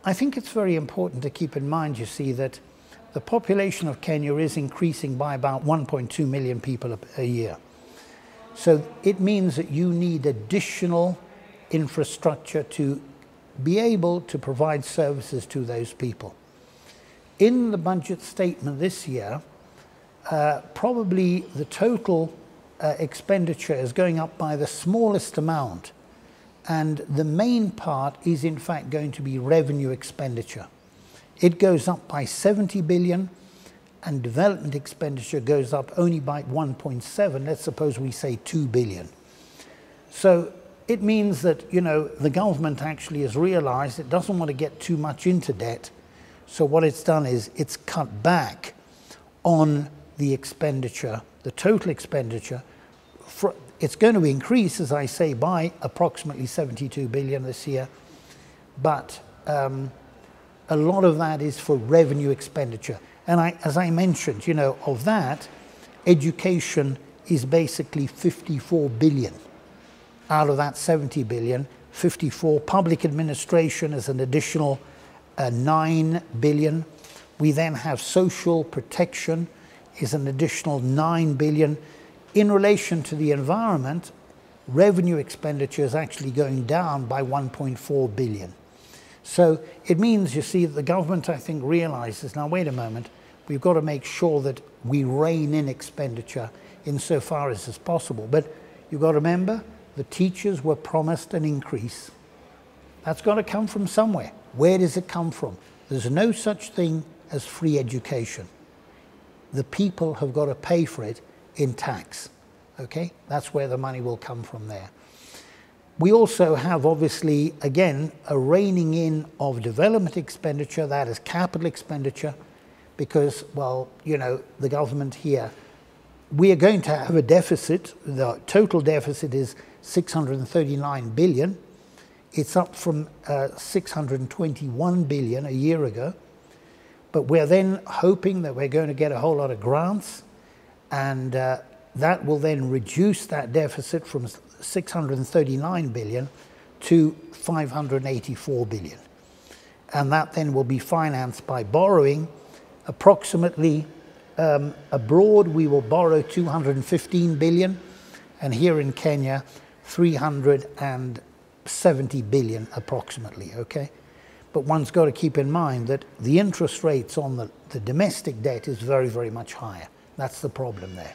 I think it's very important to keep in mind, you see, that the population of Kenya is increasing by about 1.2 million people a year. So it means that you need additional infrastructure to be able to provide services to those people. In the budget statement this year, probably the total expenditure is going up by the smallest amount, and the main part is in fact going to be revenue expenditure. It goes up by 70 billion, and development expenditure goes up only by 1.7. Let's suppose we say 2 billion. So it means that, you know, the government actually has realized it doesn't want to get too much into debt. So what it's done is it's cut back on the expenditure, the total expenditure. It's going to increase, as I say, by approximately 72 billion this year. But a lot of that is for revenue expenditure. And as I mentioned, you know, of that, education is basically 54 billion. Out of that 70 billion, 54. Public administration is an additional 9 billion. We then have social protection is an additional 9 billion. In relation to the environment, revenue expenditure is actually going down by 1.4 billion. So it means, you see, that the government, I think, realizes, now wait a moment, we've got to make sure that we rein in expenditure insofar as is possible. But you've got to remember, the teachers were promised an increase. That's got to come from somewhere. Where does it come from? There's no such thing as free education. The people have got to pay for it in tax. Okay? That's where the money will come from there. We also have, obviously, again, a reining in of development expenditure, that is capital expenditure, because, well, you know, the government here, we are going to have a deficit. The total deficit is 639 billion. It's up from 621 billion a year ago. But we're then hoping that we're going to get a whole lot of grants, and that will then reduce that deficit from 639 billion to 584 billion. And that then will be financed by borrowing. Approximately abroad, we will borrow 215 billion, and here in Kenya, 370 billion approximately, okay? But one's got to keep in mind that the interest rates on the domestic debt is very, very much higher. That's the problem there.